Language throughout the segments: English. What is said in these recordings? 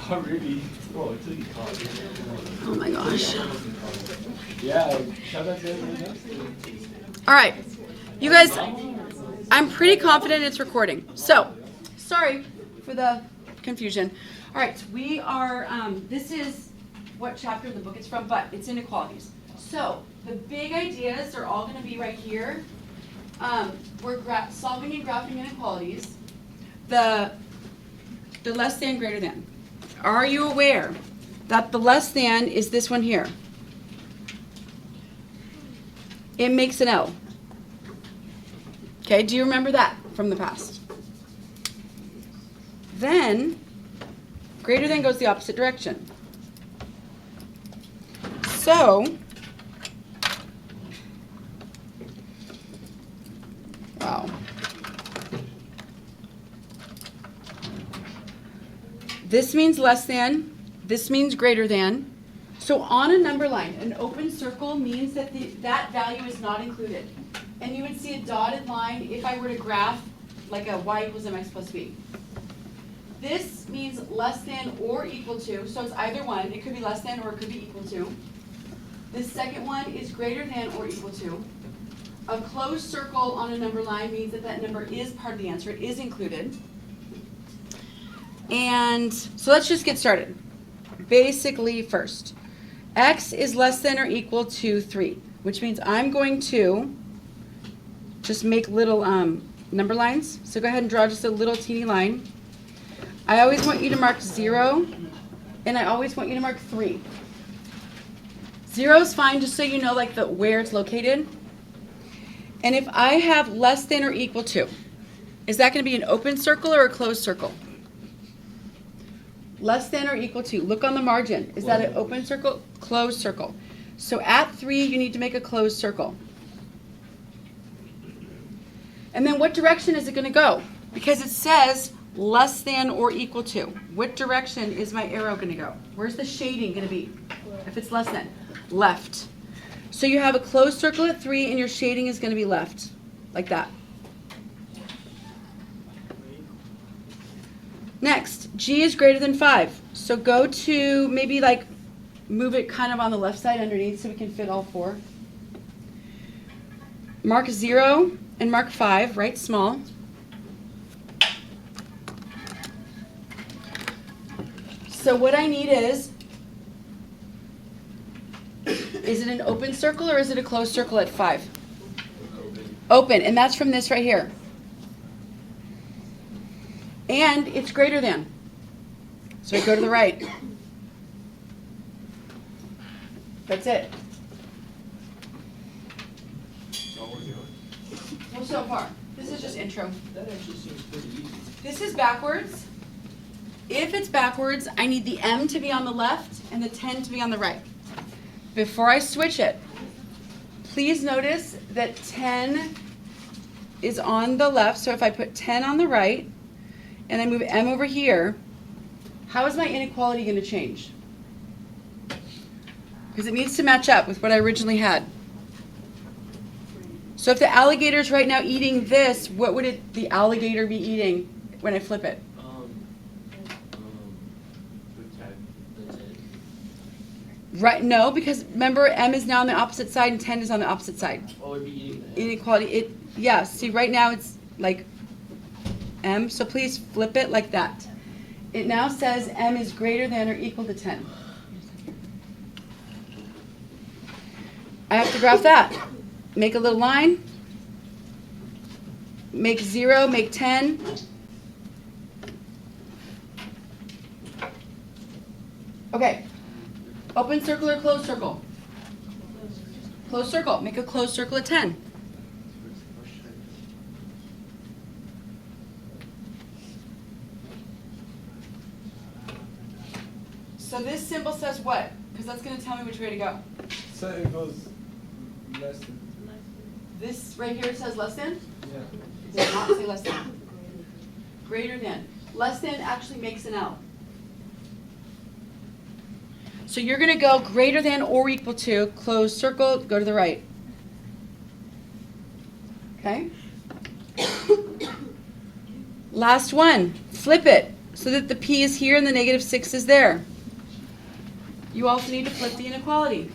Not really. Well, until you call it. Oh my gosh. Yeah, shout out to everyone else. All right. You guys, I'm pretty confident it's recording. So, sorry for the confusion. All right, we are, this is what chapter of the book it's from, but it's inequalities. So, the big ideas are all going to be right here. We're solving and graphing inequalities. The less than, greater than. Are you aware that the less than is this one here? It makes an L. Okay, do you remember that from the past? Then, greater than goes the opposite direction. So, wow. This means less than, this means greater than. So on a number line, an open circle means that that value is not included. And you would see a dotted line if I were to graph like a y equals mx plus b. This means less than or equal to, so it's either one. It could be less than or it could be equal to. This second one is greater than or equal to. A closed circle on a number line means that that number is part of the answer. It is included. And so let's just get started. Basically first, x is less than or equal to 3, which means I'm going to just make little number lines. So go ahead and draw just a little teeny line. I always want you to mark 0, and I always want you to mark 3. 0 is fine, just so you know like where it's located. And if I have less than or equal to, is that going to be an open circle or a closed circle? Less than or equal to. Look on the margin. Is that an open circle? Closed circle. So at 3, you need to make a closed circle. And then what direction is it going to go? Because it says less than or equal to. What direction is my arrow going to go? Where's the shading going to be? If it's less than. Left. So you have a closed circle at 3 and your shading is going to be left. Like that. Next, g is greater than 5. So go to maybe like move it kind of on the left side underneath so we can fit all 4. Mark 0 and mark 5, right? Small. So what I need is it an open circle or is it a closed circle at 5? Open, and that's from this right here. And it's greater than. So I go to the right. That's it. Well, so far. This is just intro. That actually seems pretty easy. This is backwards. If it's backwards, I need the m to be on the left and the 10 to be on the right. Before I switch it, please notice that 10 is on the left. So if I put 10 on the right, and I move m over here, how is my inequality going to change? Because it needs to match up with what I originally had. So if the alligator's right now eating this, what would the alligator be eating when I flip it? Right, no, because remember m is now on the opposite side and 10 is on the opposite side. Oh, it'd be eating that. Inequality, yeah, see right now it's like m, so please flip it like that. It now says m is greater than or equal to 10. I have to graph that. Make a little line. Make 0, make 10. Okay. Open circle or closed circle? Closed circle. Make a closed circle at 10. So this symbol says what? Because that's going to tell me which way to go. So it goes less than. This right here says less than? Yeah. It does not say less than. Greater than. Less than actually makes an L. So you're going to go greater than or equal to, closed circle, go to the right. Okay? Last one, flip it. so that the p is here and the negative 6 is there. You also need to flip the inequality.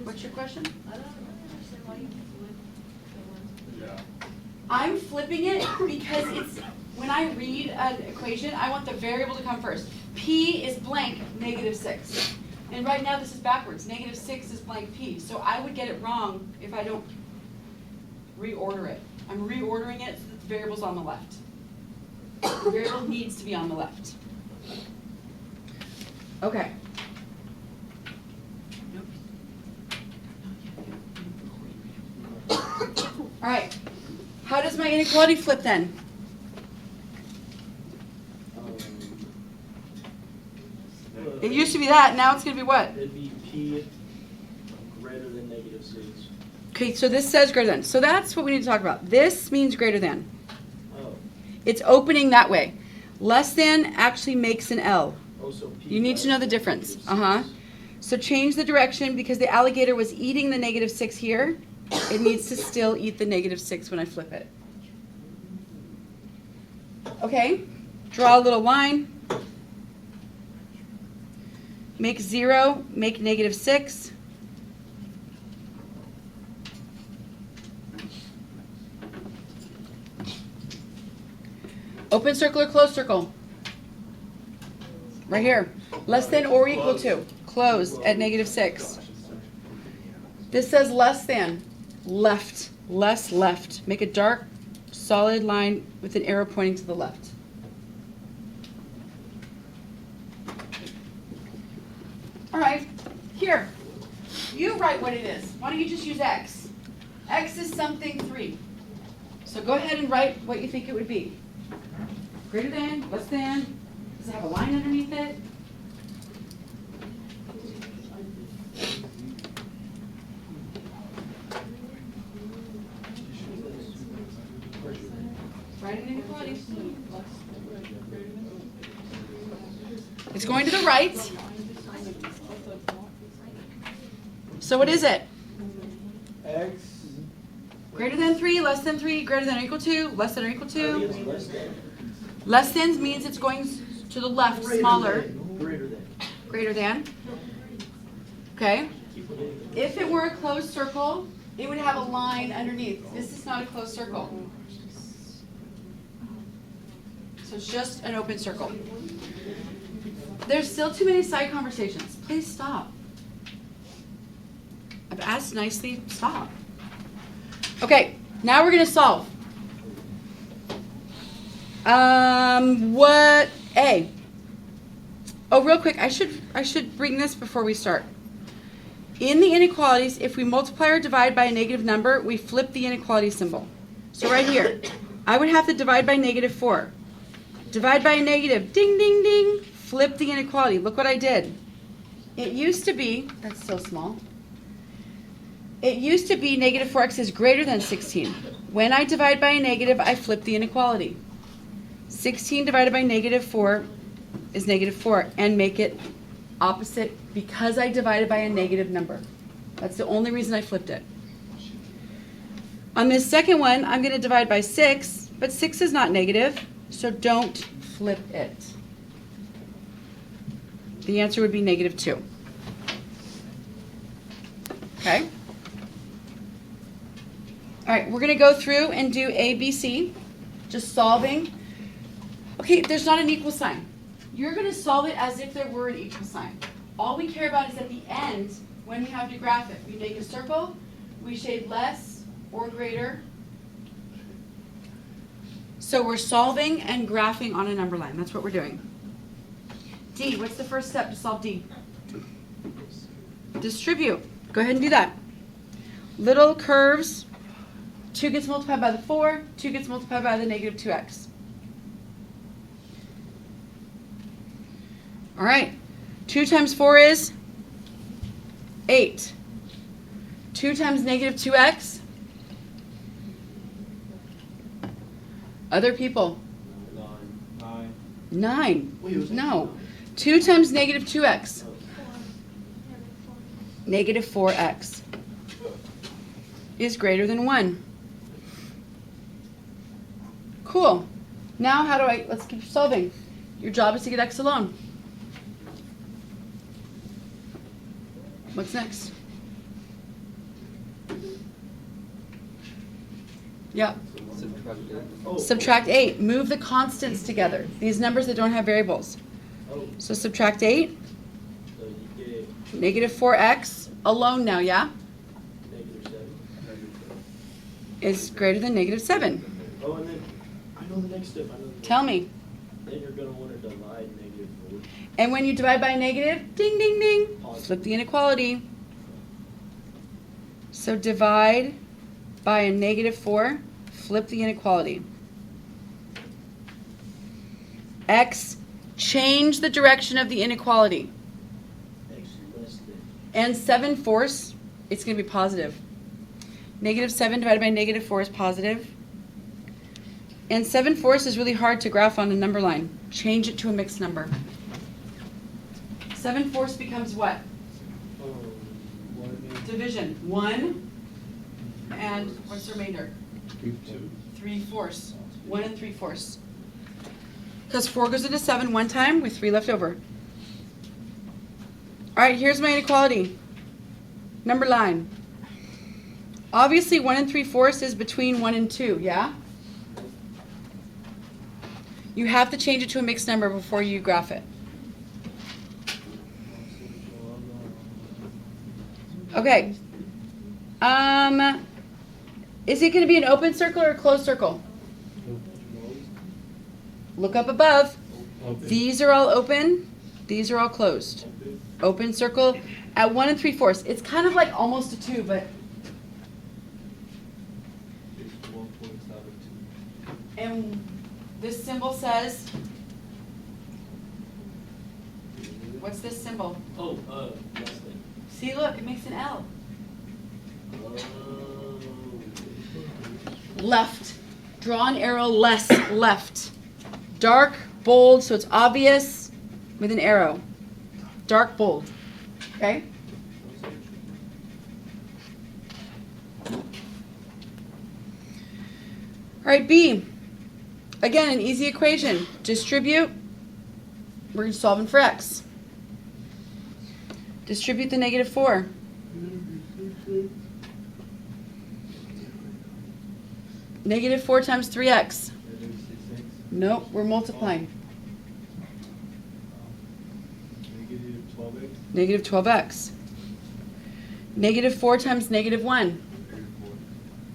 What's your question? I don't understand why you flip the ones. Yeah. I'm flipping it because it's, when I read an equation, I want the variable to come first. P is blank, negative 6. And right now this is backwards. Negative 6 is blank P. So I would get it wrong if I don't reorder it. I'm reordering it so that the variable's on the left. The variable needs to be on the left. Okay. All right. How does my inequality flip then? It used to be that, now it's going to be what? It'd be P greater than negative 6. Okay, so this says greater than. So that's what we need to talk about. This means greater than. Oh. It's opening that way. Less than actually makes an L. Oh, so P You need to know the difference. Uh-huh. So change the direction because the alligator was eating the negative 6 here. It needs to still eat the negative 6 when I flip it. Okay, draw a little line. Make 0, make negative 6. Open circle or closed circle? Right here. Less than or equal to. Closed at negative 6. This says less than. Left. Less left. Make a dark, solid line with an arrow pointing to the left. All right. Here. You write what it is. Why don't you just use X? X is something 3. So go ahead and write what you think it would be. Greater than, less than. Does it have a line underneath it? Write an inequality. It's going to the right. So what is it? X. Greater than 3, less than 3, greater than or equal to, less than or equal I think to. it's less than. Less than means it's going to the left, smaller. Greater than. Greater than. Okay. Keep forgetting that. If it were a closed circle, it would have a line underneath. This is not a closed circle. So it's just an open circle. There's still too many side conversations. Please stop. I've asked nicely, stop. Okay, now we're going to solve. What A? Oh, real quick, I should bring this before we start. In the inequalities, if we multiply or divide by a negative number, we flip the inequality symbol. So right here, I would have to divide by negative 4. Divide by a negative, ding, ding, ding, flip the inequality. Look what I did. It used to be, that's so small. It used to be negative 4x is greater than 16. When I divide by a negative, I flip the inequality. 16 divided by negative 4 is negative 4, and make it opposite because I divided by a negative number. That's the only reason I flipped it. On this second one, I'm going to divide by 6, but 6 is not negative, so don't flip it. The answer would be negative 2. Okay? All right, we're going to go through and do A, B, C, just solving. Okay, there's not an equal sign. You're going to solve it as if there were an equal sign. All we care about is at the end, when we have to graph it. We make a circle, we shade less or greater. So we're solving and graphing on a number line. That's what we're doing. D, what's the first step to solve D? Distribute. Go ahead and do that. Little curves. 2 gets multiplied by the 4. 2 gets multiplied by the negative 2x. All right. 2 times 4 is 8. 2 times negative 2x. Other people. 9. 9. Wait, was it? No. 2 times negative 2x. Negative 4x. is greater than 1. Cool. Now how do let's keep solving. Your job is to get x alone. What's next? Yeah. Subtract it. Oh. Subtract 8. Move the constants together. These numbers that don't have variables. Oh, So subtract 8. so you get Negative 4x alone now, yeah? -7. Is greater than negative 7. Oh, and then, I know the next step, I know the next Tell me. Then you're gonna wanna divide -4. And when you divide by a negative, ding, ding, ding, Positive. flip the inequality. So divide by a -4, flip the inequality. X, change the direction of the inequality. X less than. And 7/4, it's going to be positive. -7 divided by -4 is positive. And 7/4 is really hard to graph on a number line. Change it to a mixed number. 7/4 becomes what? Division. 1 and what's the remainder? 3/4. 1 and 3/4. Because 4 goes into 7 one time with 3 left over. All right, here's my inequality. Number line. Obviously, 1 and 3/4 is between 1 and 2, yeah? You have to change it to a mixed number before you graph it. Okay. Is it going to be an open circle or a closed circle? Look up above. These are all open. These are all closed. Open circle at 1 and 3/4. It's kind of like almost a 2, but. And this symbol says. What's this symbol? Oh, less than. See, look, it makes an L. Oh. Left. Draw an arrow less left. Dark, bold, so it's obvious with an arrow. Dark, bold. Okay? All right, B. Again, an easy equation. Distribute. We're solving for x. Distribute the -4. -4 times 3x. Nope, we're multiplying. Negative 12x. -12x. -4 times -1.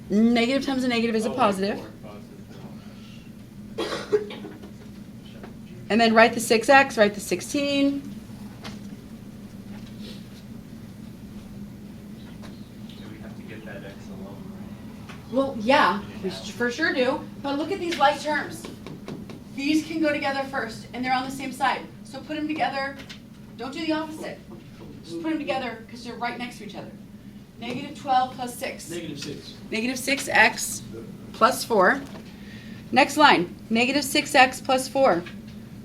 Negative times a negative is a positive. And then write the 6x, write the 16. We have to get that x alone, right? Well, yeah, we for sure do. But look at these like terms. These can go together first, and they're on the same side. So put them together. Don't do the opposite. Just put them together because they're right next to each other. -12 plus 6. -6. -6x plus 4. Next line. -6x plus 4.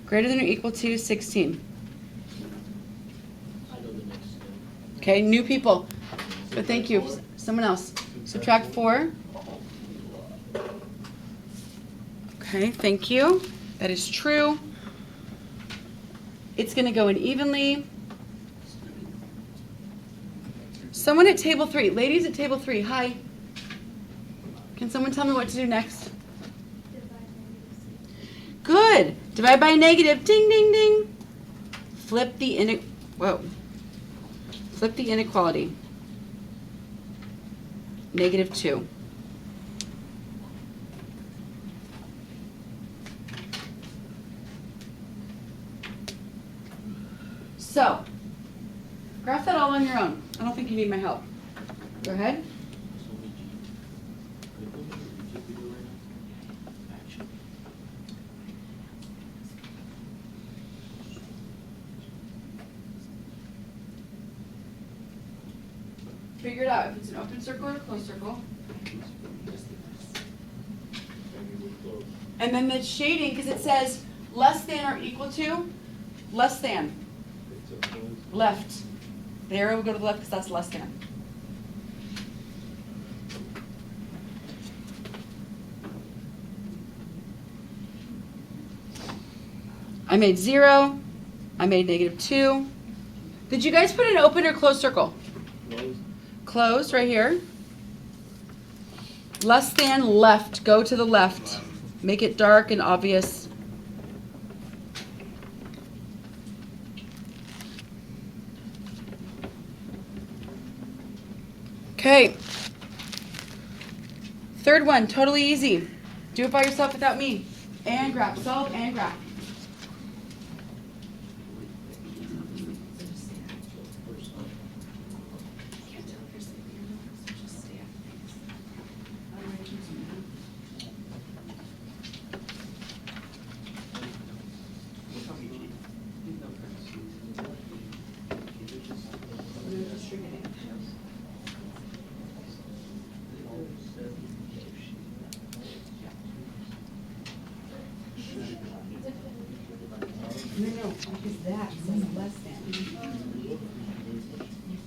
Greater than or equal to 16. I know the next step. Okay, new people. But thank you. Someone else. Subtract 4. Okay, thank you. That is true. It's going to go in evenly. Someone at table 3. Ladies at table 3, hi. Can someone tell me what to do next? Good. Divide by a negative. Ding, ding, ding. Flip the Flip the inequality. -2. So, graph that all on your own. I don't think you need my help. Go ahead. Figure it out if it's an open circle or a closed circle. And then the shading, because it says less than or equal to, less than, left. The arrow will go to the left because that's less than. I made 0. I made -2. Did you guys put an open or closed circle? Closed. Closed right here. Less than left. Go to the left. Make it dark and obvious. Okay. Third one, totally easy. Do it by yourself without me. And graph. Solve and graph. No, because that says less than. You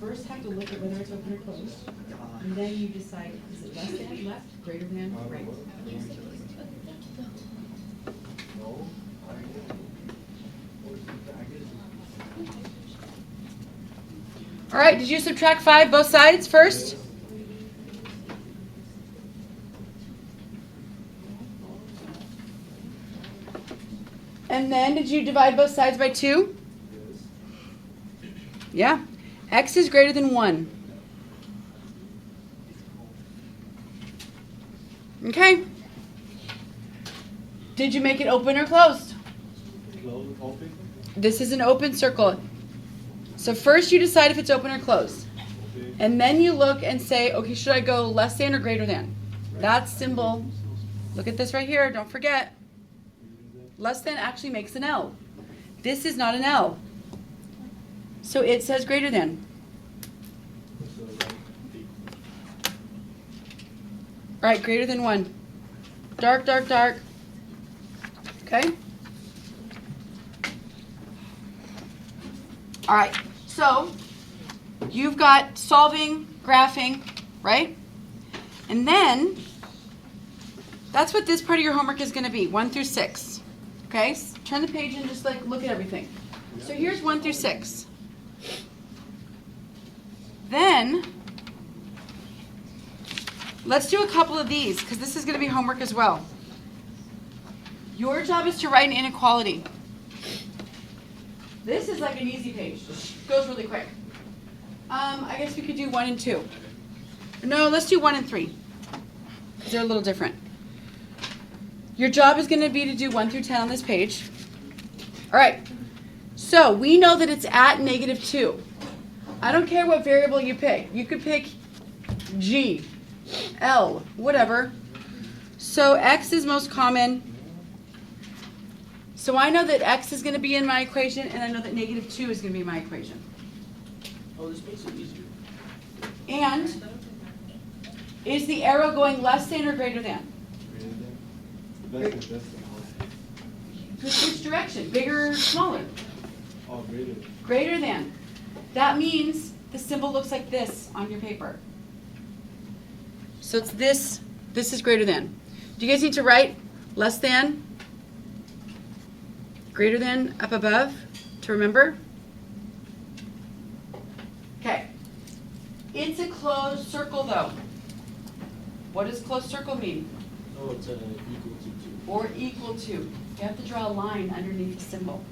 first have to look at whether it's open or closed, and then you decide, is it less than, left, greater than, right? All right, did you subtract 5 both sides first? And then did you divide both sides by 2? Yeah. X is greater than 1. Okay. Did you make it open or closed? Closed, open. This is an open circle. So first you decide if it's open or closed. Okay. And then you look and say, okay, should I go less than or greater than? That symbol, look at this right here, don't forget. Less than actually makes an L. This is not an L. So it says greater than. All right, greater than 1. Dark, dark, dark. Okay? All right, so you've got solving, graphing, right? And then that's what this part of your homework is going to be, 1 through 6. Okay, turn the page and just like look at everything. So here's 1 through 6. Then let's do a couple of these because this is going to be homework as well. Your job is to write an inequality. This is like an easy page. Goes really quick. I guess we could do 1 and 2. No, let's do 1 and 3 because they're a little different. Your job is going to be to do 1 through 10 on this page. All right. So we know that it's at -2. I don't care what variable you pick. You could pick G, L, whatever. So X is most common. So I know that X is going to be in my equation, and I know that -2 is going to be my equation. Oh, this makes it easier. And is the arrow going less than or greater than? Which direction? Bigger or smaller? Oh, greater. Greater than. That means the symbol looks like this on your paper. So it's this. This is greater than. Do you guys need to write less than, greater than up above to remember? Okay. It's a closed circle though. What does closed circle mean? Oh, it's equal to 2. Or equal to. You have to draw a line underneath the symbol.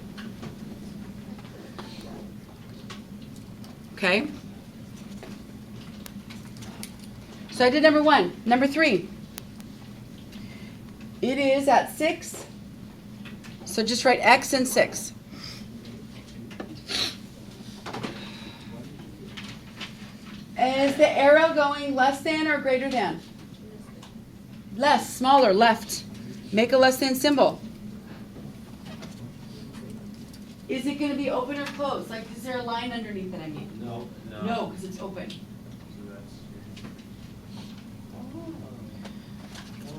Okay? So I did number 1. Number 3. It is at 6. So just write X and 6. Is the arrow going less than or greater than? Less, smaller, left. Make a less than symbol. Is it going to be open or closed? Like, is there a line underneath it, I mean? No. No, because it's open.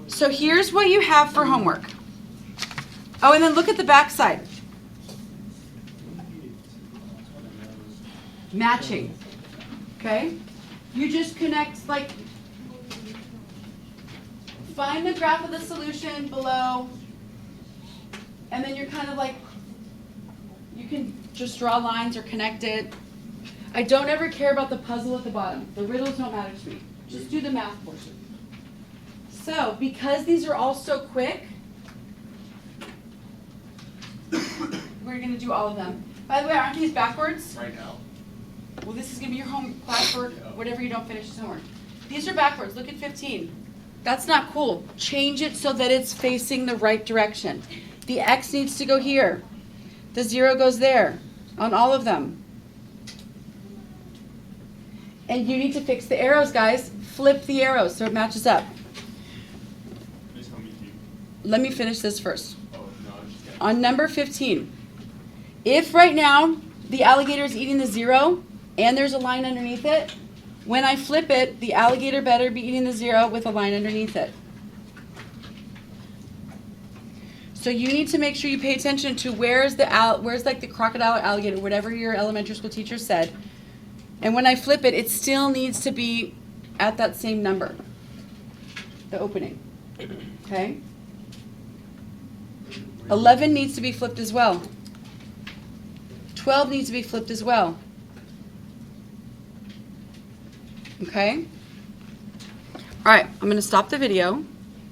So here's what you have for homework. Oh, and then look at the back side. Matching. Okay? You just connect, like, find the graph of the solution below, and then you're kind of like You can just draw lines or connect it. I don't ever care about the puzzle at the bottom. The riddles don't matter to me. Just do the math portion. So, because these are all so quick, we're going to do all of them. By the way, aren't these backwards? Right now. Well, this is going to be your home classwork, whatever you don't finish this homework. These are backwards. Look at 15. That's not cool. Change it so that it's facing the right direction. The X needs to go here. The 0 goes there on all of them. And you need to fix the arrows, guys. Flip the arrows so it matches up. Please tell me to. Let me finish this first. Oh, no, I'm just kidding. On number 15, if right now the alligator is eating the 0 and there's a line underneath it, when I flip it, the alligator better be eating the 0 with a line underneath it. So you need to make sure you pay attention to where's like the crocodile or alligator, whatever your elementary school teacher said. And when I flip it, it still needs to be at that same number, the opening. Okay? 11 needs to be flipped as well. 12 needs to be flipped as well. Okay? All right, I'm going to stop the video.